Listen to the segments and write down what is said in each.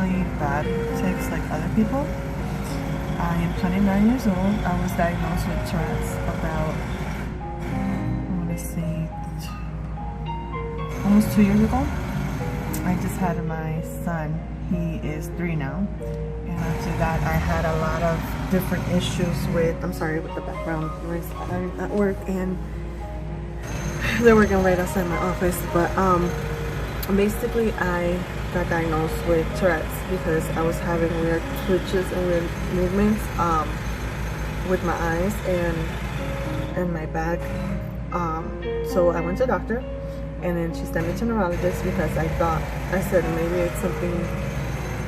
really bad tics like other people. I am 29 years old. I was diagnosed with Tourette's about, I want to say, almost 2 years ago. I just had my son. He is 3 now. And after that, I had a lot of different issues with, I'm sorry with the background noise. I'm at work and they're working right outside my office. But basically I got diagnosed with Tourette's because I was having weird twitches and weird movements with my eyes and my back. So I went to the doctor, and then she sent me to a neurologist because I said maybe it's something,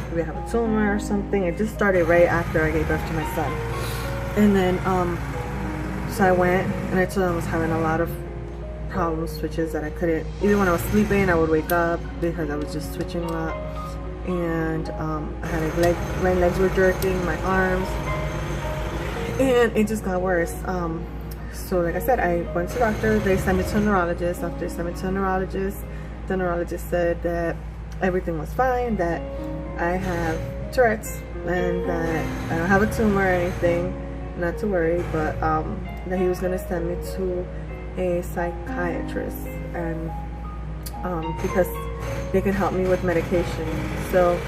maybe I have a tumor or something. It just started right after I gave birth to my son. And then so I went and I told them I was having a lot of problems, twitches that I couldn't, even when I was sleeping I would wake up because I was just twitching a lot. And I had my legs were jerking, my arms, and it just got worse. So like I said, I went to the doctor. They sent me to a neurologist. After they sent me to a neurologist, the neurologist said that everything was fine, that I have Tourette's and that I don't have a tumor or anything, not to worry, but that he was going to send me to a psychiatrist, and because they can help me with medication. So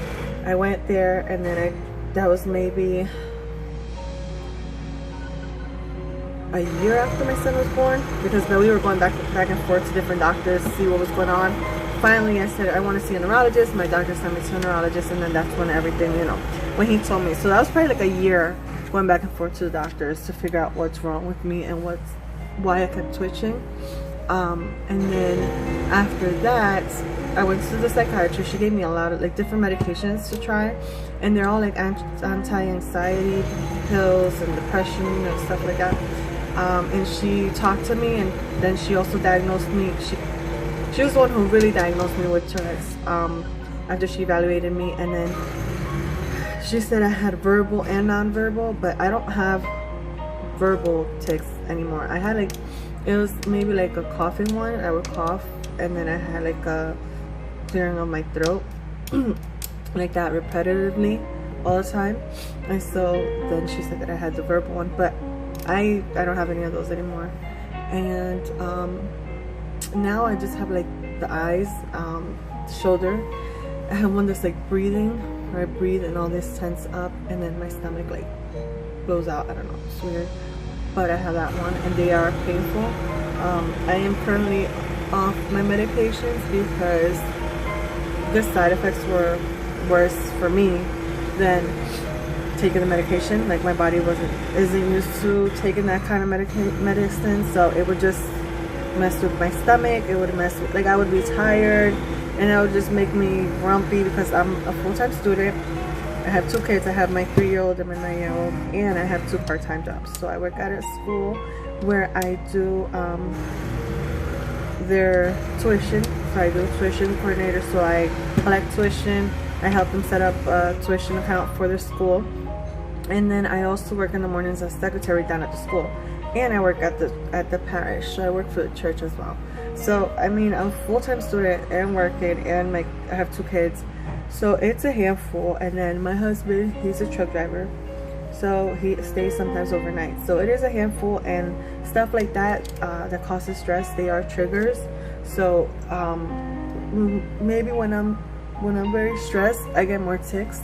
I went there, and then that was maybe a year after my son was born, because we were going back and forth to different doctors to see what was going on. Finally I said I want to see a neurologist. My doctor sent me to a neurologist, and then that's when everything, when he told me. So that was probably like a year going back and forth to the doctors to figure out what's wrong with me and why I kept twitching. And then after that I went to the psychiatrist. She gave me a lot of different medications to try, and they're all like anti-anxiety pills and depression and stuff like that. And she talked to me, and then she also diagnosed me. She was the one who really diagnosed me with Tourette's after she evaluated me. And then she said I had verbal and non-verbal, but I don't have verbal tics anymore. I had it was maybe like a coughing one. I would cough, and then I had like a clearing of my throat like that repetitively all the time. And so then she said that I had the verbal one, but I don't have any of those anymore. And now I just have like the eyes, shoulder. I have one that's like breathing, where I breathe and all this tense up, and then my stomach like blows out. I don't know, it's weird, but I have that one, and they are painful. I am currently off my medications because the side effects were worse for me than taking the medication. Like my body isn't used to taking that kind of medicine, so it would just mess with my stomach. It would mess with, I would be tired, and it would just make me grumpy because I'm a full-time student. I have 2 kids. I have my 3-year-old and my 9-year-old, and I have 2 part-time jobs. So I work at a school where I do their tuition. So I do tuition coordinator. So I collect tuition. I help them set up a tuition account for their school. And then I also work in the mornings as secretary down at the school. And I work at the parish. So I work for the church as well. So I mean, I'm a full-time student and working, and I have 2 kids. So it's a handful. And then my husband, he's a truck driver, so he stays sometimes overnight. So it is a handful, and stuff like that that causes stress, they are triggers. So maybe when I'm very stressed, I get more tics.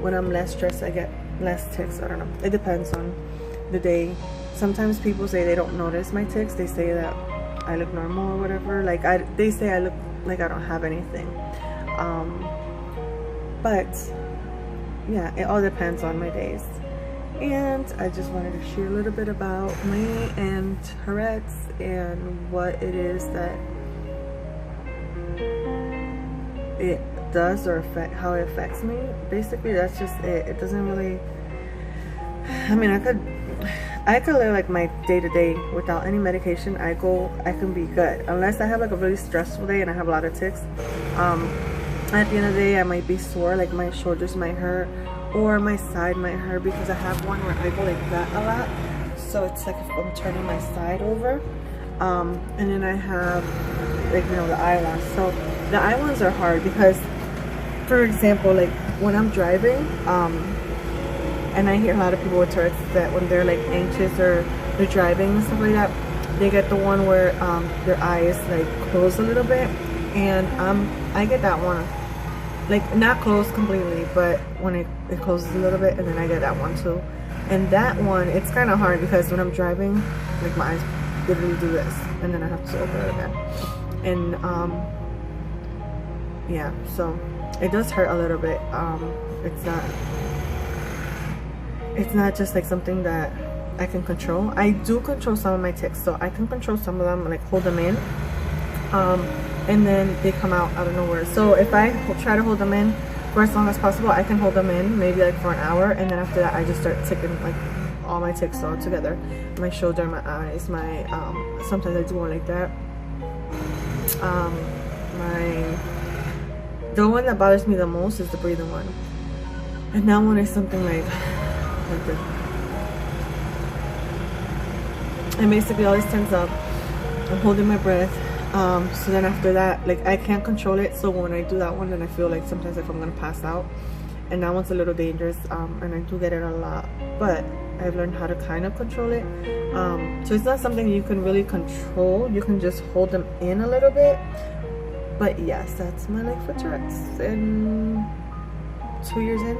When I'm less stressed, I get less tics. I don't know, it depends on the day. Sometimes people say they don't notice my tics. They say that I look normal or whatever. They say I look like I don't have anything. But yeah, it all depends on my days. And I just wanted to share a little bit about me and Tourette's and what it is that it does, or how it affects me. Basically, that's just it. It doesn't really, I mean, I could live like my day-to-day without any medication. I can be good, unless I have like a really stressful day and I have a lot of tics. At the end of the day, I might be sore, like my shoulders might hurt, or my side might hurt, because I have one where I go like that a lot. So it's like if I'm turning my side over. And then I have, like, the eye ones. So the eye ones are hard because for example, like when I'm driving, and I hear a lot of people with Tourette's that when they're like anxious or they're driving and stuff like that, they get the one where their eyes like close a little bit, and I get that one, like not closed completely, but when it closes a little bit, and then I get that one too. And that one, it's kind of hard because when I'm driving, like my eyes literally do this, and then I have to open it again. And yeah, so it does hurt a little bit. It's not just like something that I can control. I do control some of my tics, so I can control some of them, like hold them in, and then they come out of nowhere. So if I try to hold them in for as long as possible, I can hold them in maybe like for an hour, and then after that I just start ticking like all my tics all together. My shoulder, my eyes, my sometimes I do one like that. The one that bothers me the most is the breathing one, and that one is something like this. And basically all this turns up, I'm holding my breath. So then after that, like I can't control it, so when I do that one, then I feel like sometimes if I'm gonna pass out, and that one's a little dangerous, and I do get it a lot, but I've learned how to kind of control it. So it's not something you can really control, you can just hold them in a little bit. But yes, that's my life for Tourette's, and 2 years in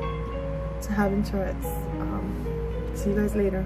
to having Tourette's. See you guys later.